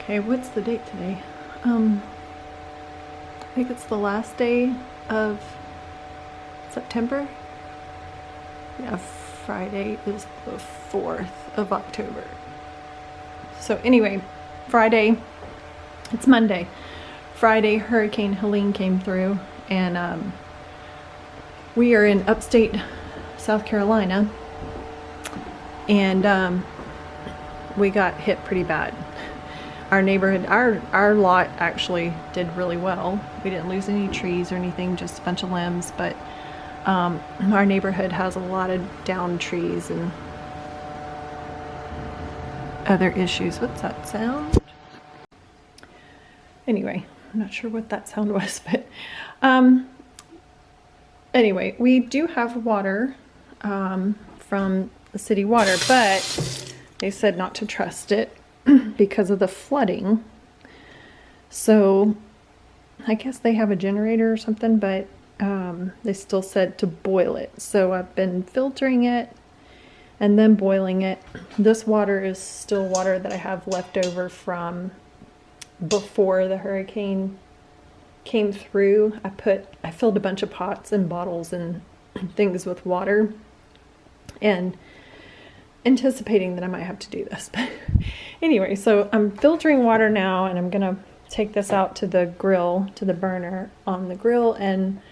Okay, what's the date today? I think it's the last day of September. Yeah, Friday is the 4th of October. So anyway, Friday, it's Monday. Friday, Hurricane Helene came through, and we are in upstate South Carolina, and we got hit pretty bad. Our neighborhood, our lot actually did really well. We didn't lose any trees or anything, just a bunch of limbs, but our neighborhood has a lot of downed trees and other issues. What's that sound? Anyway, I'm not sure what that sound was, but anyway, we do have water from the city water, but they said not to trust it because of the flooding. So I guess they have a generator or something, but they still said to boil it. So I've been filtering it and then boiling it. This water is still water that I have left over from before the hurricane came through. I filled a bunch of pots and bottles and things with water, and anticipating that I might have to do this. But anyway, so I'm filtering water now, and I'm gonna take this out to the grill, to the burner on the grill, and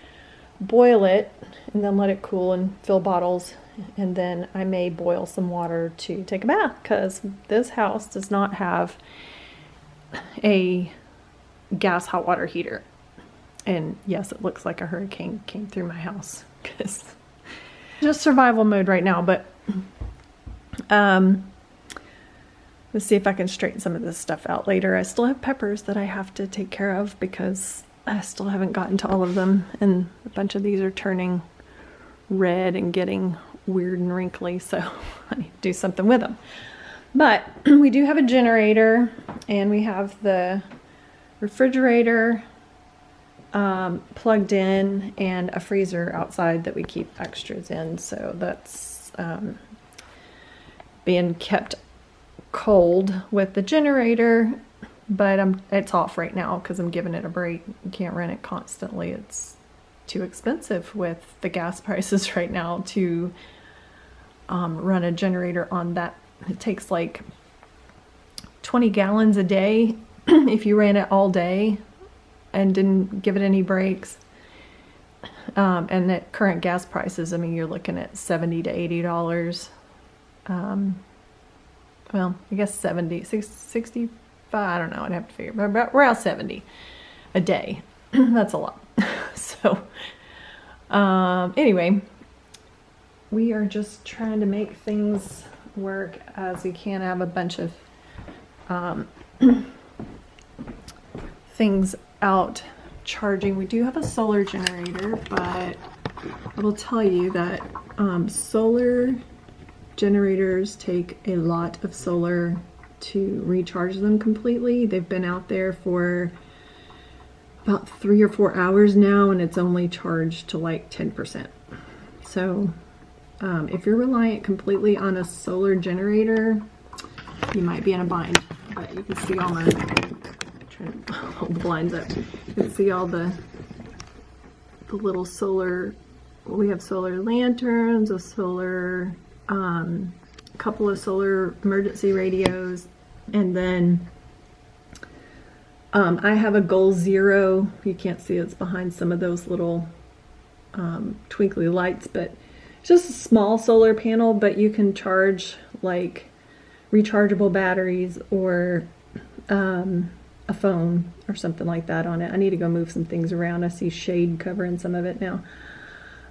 boil it, and then let it cool and fill bottles, and then I may boil some water to take a bath, because this house does not have a gas hot water heater. And yes, it looks like a hurricane came through my house, because just survival mode right now. But let's see if I can straighten some of this stuff out later. I still have peppers that I have to take care of because I still haven't gotten to all of them, and a bunch of these are turning red and getting weird and wrinkly, so I need to do something with them. But we do have a generator, and we have the refrigerator plugged in, and a freezer outside that we keep extras in, so that's being kept cold with the generator. But it's off right now because I'm giving it a break. You can't run it constantly. It's too expensive with the gas prices right now to run a generator on that. It takes like 20 gallons a day if you ran it all day and didn't give it any breaks. And at current gas prices, I mean, you're looking at $70 to $80. Well, I guess 70, 65, I don't know, I'd have to figure, but around 70 a day. That's a lot. So, anyway, we are just trying to make things work as we can. Have a bunch of things out charging. We do have a solar generator, but I will tell you that solar generators take a lot of solar to recharge them completely. They've been out there for about 3 or 4 hours now, and it's only charged to like 10%. So if you're reliant completely on a solar generator, you might be in a bind. But you can see all my, trying to hold the blinds up, you can see all the little solar, we have solar lanterns, a solar couple of solar emergency radios, and then I have a Goal Zero. You can't see it's behind some of those little twinkly lights, but it's just a small solar panel, but you can charge like rechargeable batteries or a phone or something like that on it. I need to go move some things around. I see shade covering some of it now.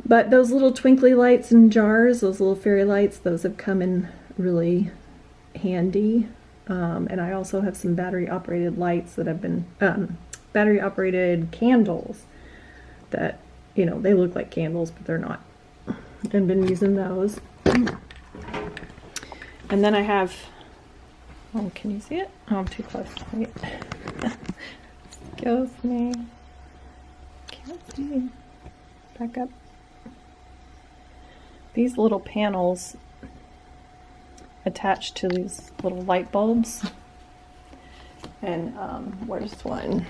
But those little twinkly lights in jars, those little fairy lights, those have come in really handy. And I also have some battery operated lights that have been, battery operated candles that, you know, they look like candles, but they're not. I've been using those. And then I have, oh, can you see it? Oh, I'm too close. Wait. Excuse me. Can't see. Back up. These little panels attached to these little light bulbs, And where's one?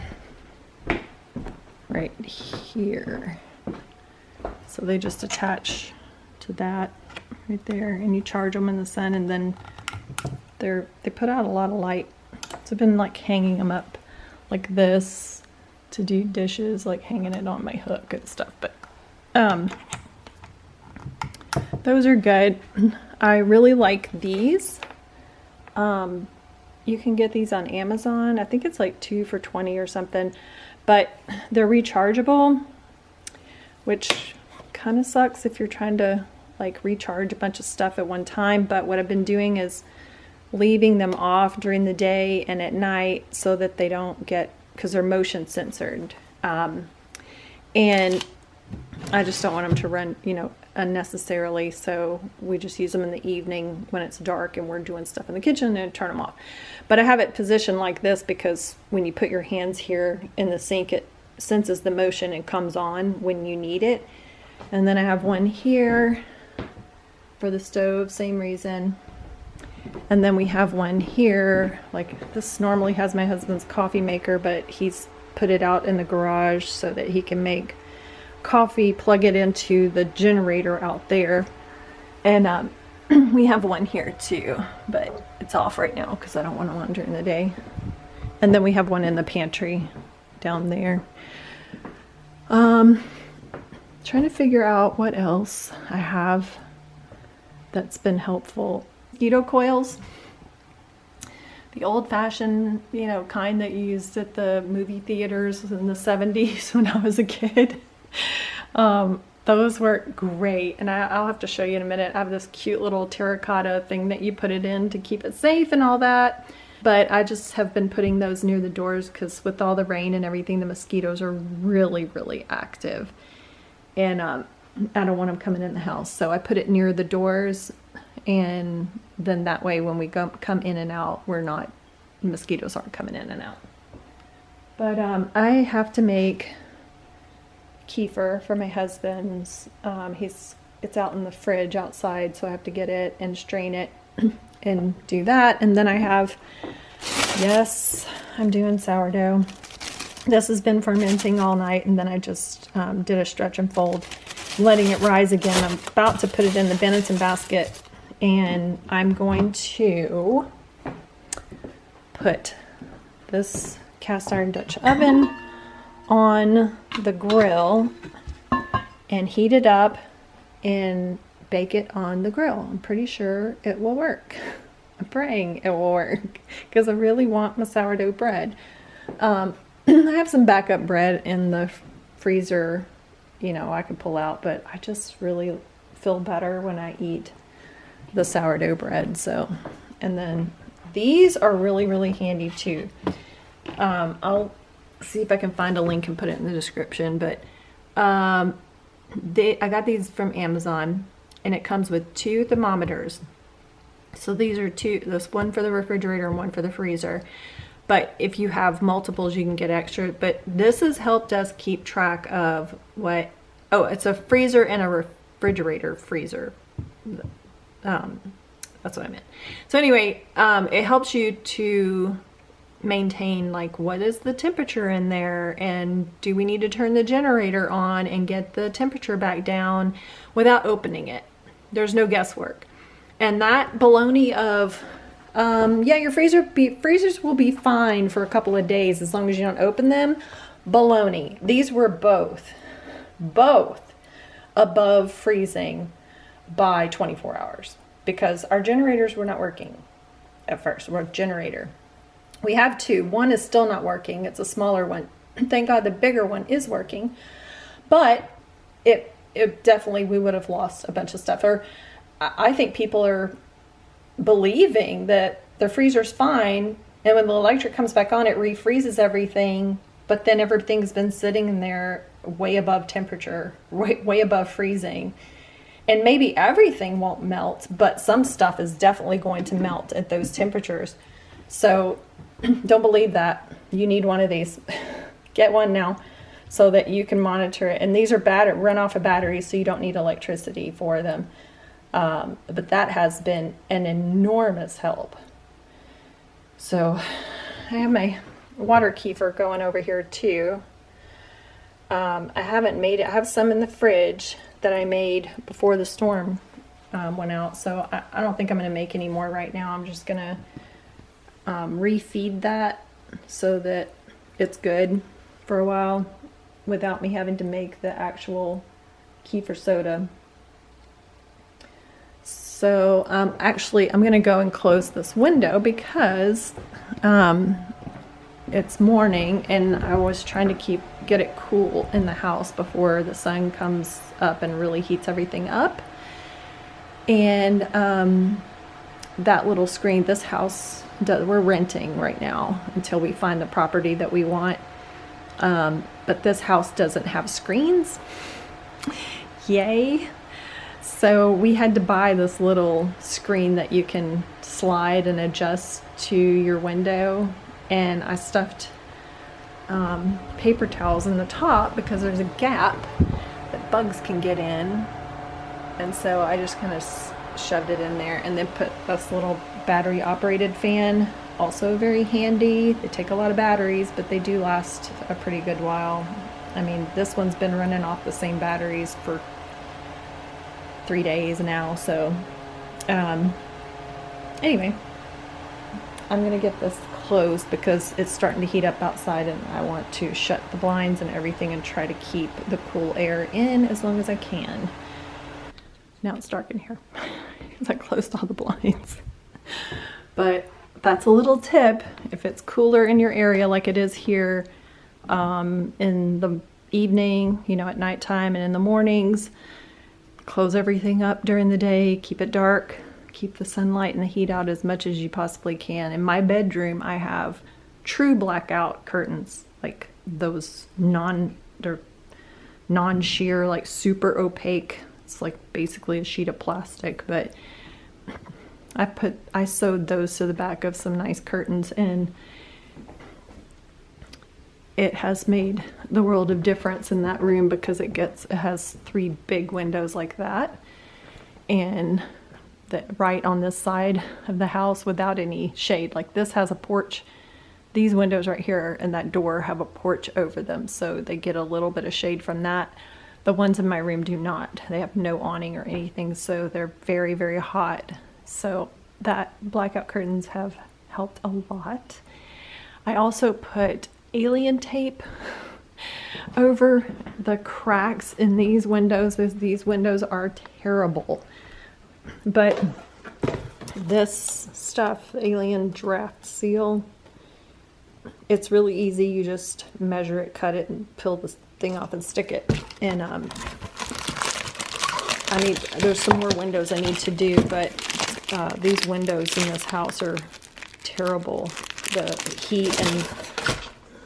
Right here. So they just attach to that right there, and you charge them in the sun, and then they put out a lot of light. So I've been like hanging them up like this to do dishes, like hanging it on my hook and stuff. But those are good. I really like these. You can get these on Amazon. I think it's like 2 for $20 or something, but they're rechargeable, which kind of sucks if you're trying to like recharge a bunch of stuff at one time. But what I've been doing is leaving them off during the day and at night so that they don't get, because they're motion censored. And I just don't want them to run, you know, unnecessarily. So we just use them in the evening when it's dark and we're doing stuff in the kitchen and turn them off. But I have it positioned like this because when you put your hands here in the sink, it senses the motion and comes on when you need it. And then I have one here for the stove, same reason. And then we have one here, like this normally has my husband's coffee maker, but he's put it out in the garage so that he can make coffee, plug it into the generator out there. And we have one here too, but it's off right now because I don't want it on during the day. And then we have one in the pantry down there. Trying to figure out what else I have that's been helpful. Mosquito coils, the old-fashioned, you know, kind that you used at the movie theaters in the 70s when I was a kid. Those work great, and I'll have to show you in a minute. I have this cute little terracotta thing that you put it in to keep it safe and all that, but I just have been putting those near the doors because with all the rain and everything, the mosquitoes are really, really active, and I don't want them coming in the house, so I put it near the doors, and then that way when we come in and out, mosquitoes aren't coming in and out. But I have to make kefir for my husband's. It's out in the fridge outside, so I have to get it and strain it and do that. And then I have, yes, I'm doing sourdough. This has been fermenting all night, and then I just did a stretch and fold, letting it rise again. I'm about to put it in the Benetton basket, and I'm going to put this cast iron Dutch oven on the grill and heat it up and bake it on the grill. I'm pretty sure it will work. I'm praying it will work because I really want my sourdough bread. I have some backup bread in the freezer, you know, I could pull out, but I just really feel better when I eat the sourdough bread. So, and then these are really, really handy too. I'll see if I can find a link and put it in the description, but I got these from Amazon, and it comes with 2 thermometers. So these are this one for the refrigerator and one for the freezer. But if you have multiples, you can get extra. But this has helped us keep track of it's a freezer and a refrigerator freezer. That's what I meant. So anyway, it helps you to maintain like what is the temperature in there, and do we need to turn the generator on and get the temperature back down without opening it. There's no guesswork. And that baloney of your freezers will be fine for a couple of days as long as you don't open them. Baloney. These were both above freezing by 24 hours because our generators were not working at first. We're a generator. We have 2. One is still not working. It's a smaller one. Thank God the bigger one is working. But it definitely, we would have lost a bunch of stuff. Or I think people are believing that the freezer's fine, and when the electric comes back on, it refreezes everything, but then everything's been sitting in there way above temperature, way above freezing. And maybe everything won't melt, but some stuff is definitely going to melt at those temperatures. So don't believe that. You need one of these. Get one now so that you can monitor it. And these are run off of batteries, so you don't need electricity for them. But that has been an enormous help. So I have my water kefir going over here too. I haven't made it. I have some in the fridge that I made before the storm went out, so I don't think I'm going to make any more right now. I'm just going to refeed that so that it's good for a while without me having to make the actual kefir soda. So actually I'm going to go and close this window because it's morning and I was trying to get it cool in the house before the sun comes up and really heats everything up. And that little screen, this house, we're renting right now until we find the property that we want. But this house doesn't have screens. Yay. So we had to buy this little screen that you can slide and adjust to your window. And I stuffed paper towels in the top because there's a gap that bugs can get in. And so I just kind of shoved it in there and then put this little battery operated fan, also very handy. They take a lot of batteries, but they do last a pretty good while. I mean, this one's been running off the same batteries for 3 days now. So anyway, I'm gonna get this closed because it's starting to heat up outside and I want to shut the blinds and everything and try to keep the cool air in as long as I can. Now it's dark in here because I closed all the blinds. But that's a little tip. If it's cooler in your area like it is here in the evening, you know, at nighttime and in the mornings, close everything up during the day, keep it dark, keep the sunlight and the heat out as much as you possibly can. In my bedroom, I have true blackout curtains, like those they're non-sheer, like super opaque. It's like basically a sheet of plastic, but I sewed those to the back of some nice curtains and it has made the world of difference in that room because it has 3 big windows like that, and that right on this side of the house without any shade. Like this has a porch. These windows right here and that door have a porch over them, so they get a little bit of shade from that. The ones in my room do not. They have no awning or anything, so they're very, very hot. So that blackout curtains have helped a lot. I also put alien tape over the cracks in these windows, as these windows are terrible. But this stuff, alien draft seal, it's really easy. You just measure it, cut it, and peel this thing off and stick it. And there's some more windows I need to do, but these windows in this house are terrible. The heat and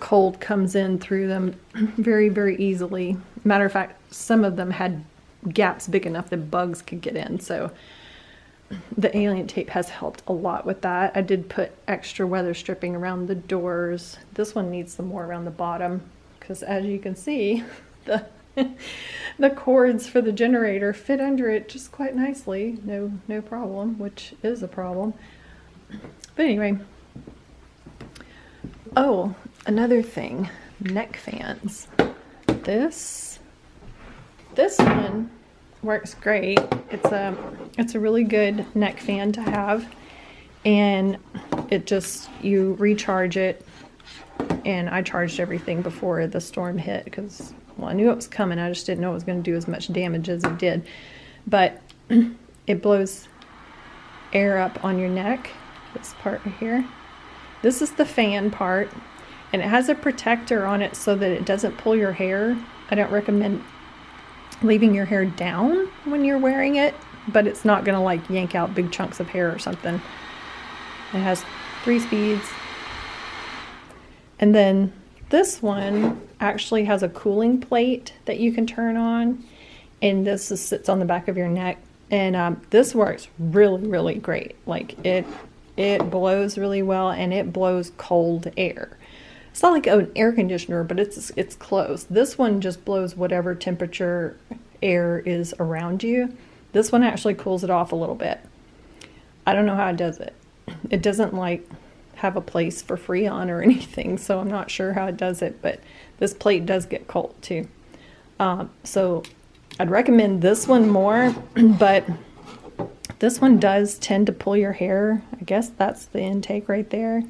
cold comes in through them very, very easily. Matter of fact, some of them had gaps big enough that bugs could get in, so the alien tape has helped a lot with that. I did put extra weather stripping around the doors. This one needs some more around the bottom because, as you can see, the cords for the generator fit under it just quite nicely. No problem, which is a problem. But anyway, oh, another thing, neck fans. This one works great. It's a really good neck fan to have, and you recharge it. And I charged everything before the storm hit because, well, I knew it was coming. I just didn't know it was going to do as much damage as it did. But it blows air up on your neck, this part right here. This is the fan part, and it has a protector on it so that it doesn't pull your hair. I don't recommend leaving your hair down when you're wearing it, but it's not going to like yank out big chunks of hair or something. It has 3 speeds. And then this one actually has a cooling plate that you can turn on, and this sits on the back of your neck, and this works really, really great. Like it blows really well, and it blows cold air. It's not like an air conditioner, but it's close. This one just blows whatever temperature air is around you. This one actually cools it off a little bit. I don't know how it does it. It doesn't like have a place for Freon or anything, so I'm not sure how it does it, but this plate does get cold too. So I'd recommend this one more, but this one does tend to pull your hair. I guess that's the intake right there.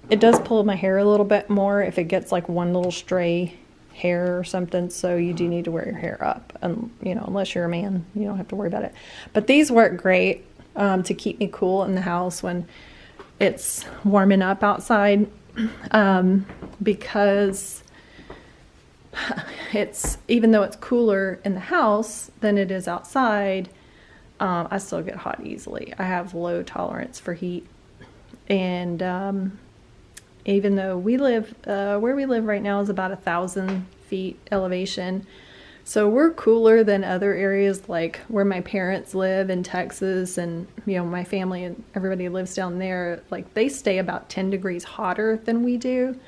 It does pull my hair a little bit more if it gets like one little stray hair or something, so you do need to wear your hair up, and you know, unless you're a man, you don't have to worry about it. But these work great to keep me cool in the house when it's warming up outside, because it's, even though it's cooler in the house than it is outside, I still get hot easily. I have low tolerance for heat, and even though we live, where we live right now is about 1,000 feet elevation. So we're cooler than other areas like where my parents live in Texas, and you know, my family and everybody lives down there. Like they stay about 10 degrees hotter than we do,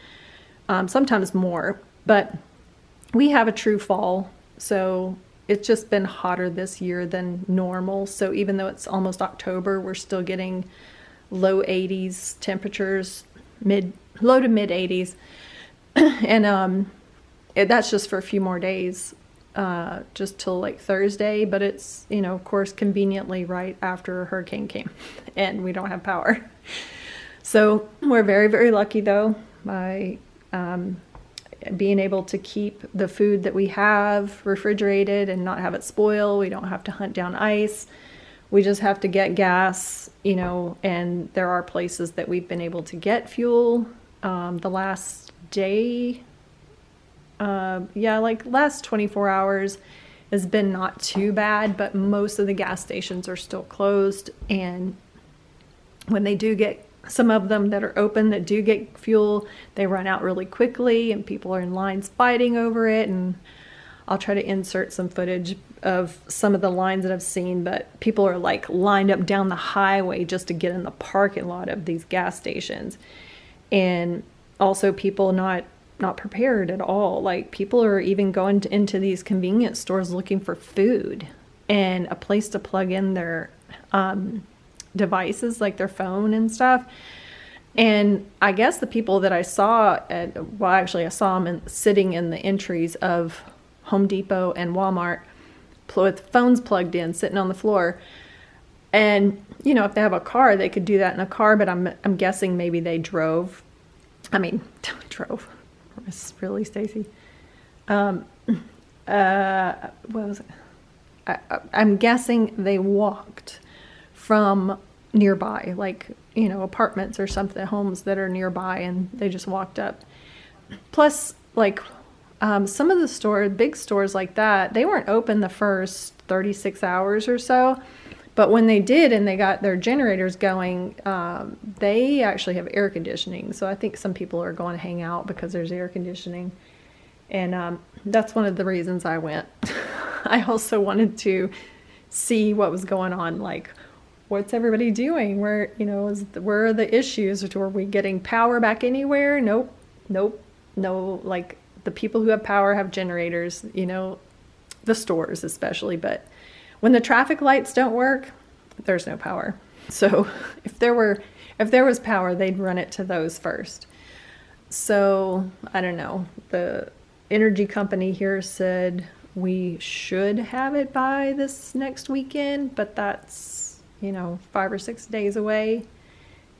sometimes more, but we have a true fall. So it's just been hotter this year than normal. So even though it's almost October, we're still getting low 80s temperatures, low to mid 80s. And that's just for a few more days, just till like Thursday. But it's, you know, of course, conveniently right after a hurricane came and we don't have power. So we're very, very lucky though by being able to keep the food that we have refrigerated and not have it spoil. We don't have to hunt down ice. We just have to get gas, you know, and there are places that we've been able to get fuel. The last day, like last 24 hours has been not too bad, but most of the gas stations are still closed. And when they do get some of them that are open that do get fuel, they run out really quickly and people are in lines fighting over it. And I'll try to insert some footage of some of the lines that I've seen, but people are like lined up down the highway just to get in the parking lot of these gas stations. And also people not prepared at all. Like people are even going into these convenience stores looking for food and a place to plug in their devices, like their phone and stuff. And I guess the people that I saw I saw them sitting in the entries of Home Depot and Walmart with phones plugged in, sitting on the floor. And you know, if they have a car, they could do that in a car, but I'm guessing maybe they drove. Drove. It's really, Stacy. What was it? I'm guessing they walked from nearby, like, you know, apartments or something, homes that are nearby, and they just walked up. Plus, like, some of the big stores like that, they weren't open the first 36 hours or so. But when they did and they got their generators going, they actually have air conditioning. So I think some people are going to hang out because there's air conditioning. And that's one of the reasons I went. I also wanted to see what was going on. Like, what's everybody doing? Where, you know, where are the issues? Are we getting power back anywhere? Nope. No, like the people who have power have generators, you know, the stores especially. But when the traffic lights don't work, there's no power. So if there was power, they'd run it to those first. So I don't know. The energy company here said we should have it by this next weekend, but that's, you know, 5 or 6 days away.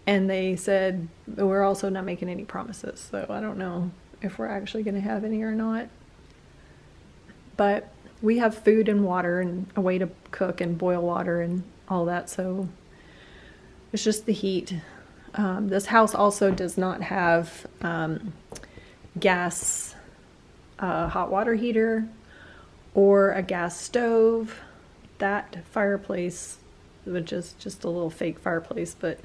And they said we're also not making any promises. So I don't know if we're actually going to have any or not. But we have food and water and a way to cook and boil water and all that. So it's just the heat. This house also does not have gas hot water heater or a gas stove. That fireplace, which is just a little fake fireplace, but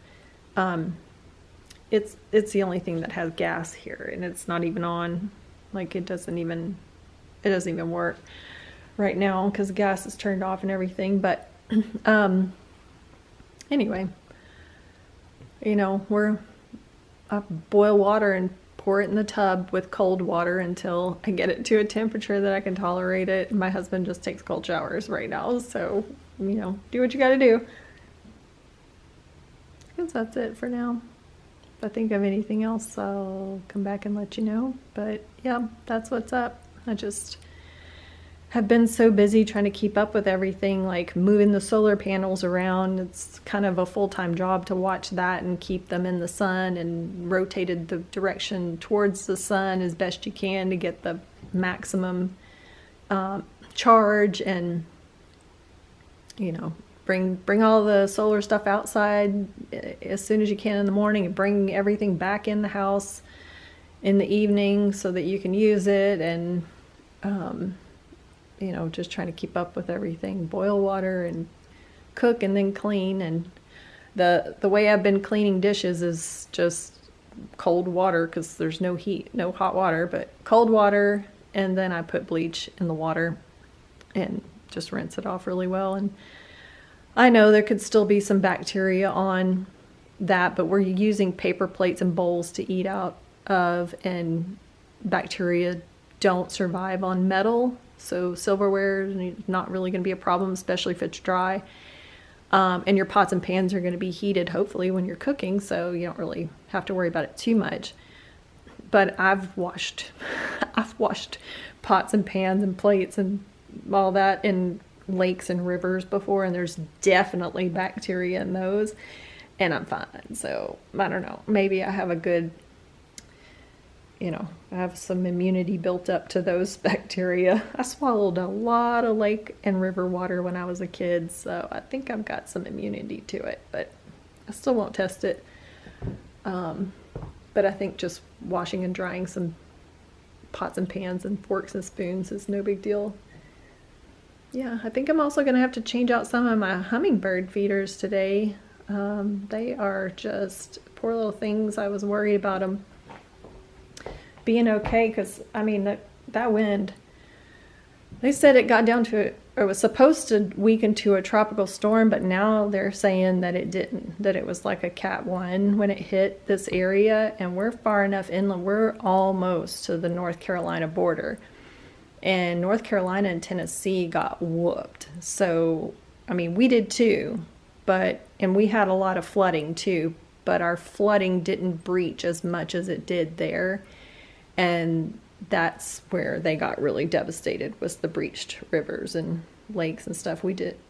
it's the only thing that has gas here, and it's not even on. Like it doesn't even work right now because the gas is turned off and everything. But anyway, you know, I boil water and pour it in the tub with cold water until I get it to a temperature that I can tolerate it. My husband just takes cold showers right now, so, you know, do what you gotta do. I guess that's it for now. If I think of anything else, I'll come back and let you know. But yeah, that's what's up. I just have been so busy trying to keep up with everything, like moving the solar panels around. It's kind of a full-time job to watch that and keep them in the sun, and rotated the direction towards the sun as best you can to get the maximum charge, and bring all the solar stuff outside as soon as you can in the morning, and bring everything back in the house in the evening so that you can use it. And just trying to keep up with everything, boil water and cook and then clean. And the way I've been cleaning dishes is just cold water, because there's no heat, no hot water, but cold water, and then I put bleach in the water and just rinse it off really well. And I know there could still be some bacteria on that, but we're using paper plates and bowls to eat out of, and bacteria don't survive on metal. So silverware is not really going to be a problem, especially if it's dry. And your pots and pans are going to be heated, hopefully, when you're cooking, so you don't really have to worry about it too much. But I've washed pots and pans and plates and all that in lakes and rivers before, and there's definitely bacteria in those, and I'm fine. So I don't know, maybe I have a good, I have some immunity built up to those bacteria. I swallowed a lot of lake and river water when I was a kid, so I think I've got some immunity to it, but I still won't test it. But I think just washing and drying some pots and pans and forks and spoons is no big deal. Yeah, I think I'm also going to have to change out some of my hummingbird feeders today. They are just poor little things. I was worried about them being okay, because that wind, they said it got down to, or was supposed to weaken to a tropical storm, but now they're saying that it didn't, that it was like a Cat 1 when it hit this area, and we're far enough inland. We're almost to the North Carolina border, and North Carolina and Tennessee got whooped. So we did too, and we had a lot of flooding too, but our flooding didn't breach as much as it did there. And that's where they got really devastated, was the breached rivers and lakes and stuff.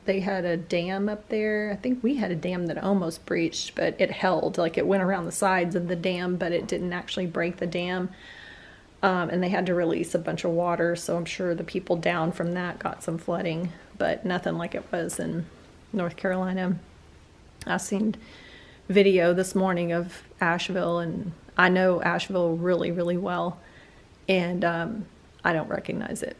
They had a dam up there. I think we had a dam that almost breached, but it held, like it went around the sides of the dam, but it didn't actually break the dam. And they had to release a bunch of water, so I'm sure the people down from that got some flooding, but nothing like it was in North Carolina. I seen video this morning of Asheville, and I know Asheville really, really well, and I don't recognize it.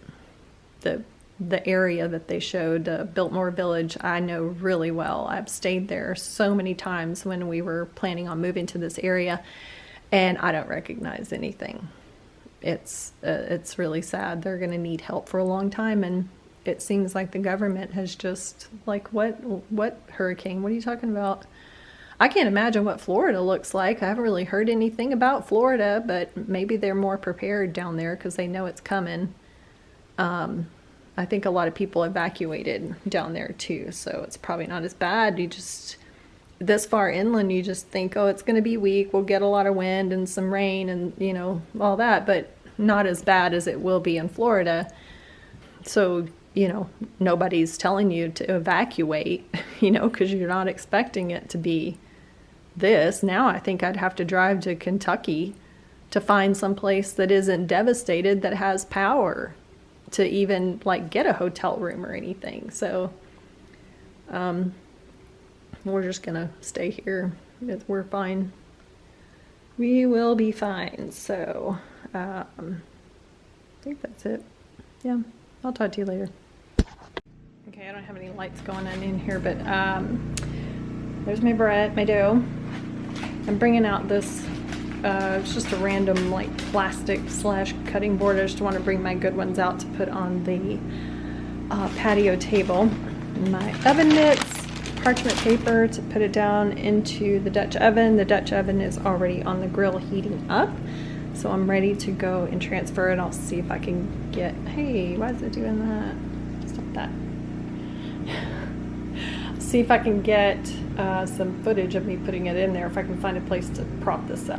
The area that they showed, Biltmore Village, I know really well. I've stayed there so many times when we were planning on moving to this area, and I don't recognize anything. It's really sad. They're going to need help for a long time, and it seems like the government has just, like, what hurricane? What are you talking about? I can't imagine what Florida looks like. I haven't really heard anything about Florida, but maybe they're more prepared down there because they know it's coming. I think a lot of people evacuated down there too, so it's probably not as bad. This far inland, you just think, oh, it's going to be weak. We'll get a lot of wind and some rain and, all that, but not as bad as it will be in Florida. So, nobody's telling you to evacuate, because you're not expecting it to be this. Now I think I'd have to drive to Kentucky to find some place that isn't devastated, that has power to even get a hotel room or anything. So we're just gonna stay here. We're fine. We will be fine. So I think that's it. Yeah, I'll talk to you later. Okay, I don't have any lights going on in here, but there's my bread, my dough. I'm bringing out this, it's just a random plastic / cutting board. I just want to bring my good ones out to put on the patio table. My oven mitts, parchment paper to put it down into the Dutch oven. The Dutch oven is already on the grill heating up, so I'm ready to go and transfer it. I'll see if I can get, hey, why is it doing that? Stop that. see if I can get some footage of me putting it in there, if I can find a place to prop this up.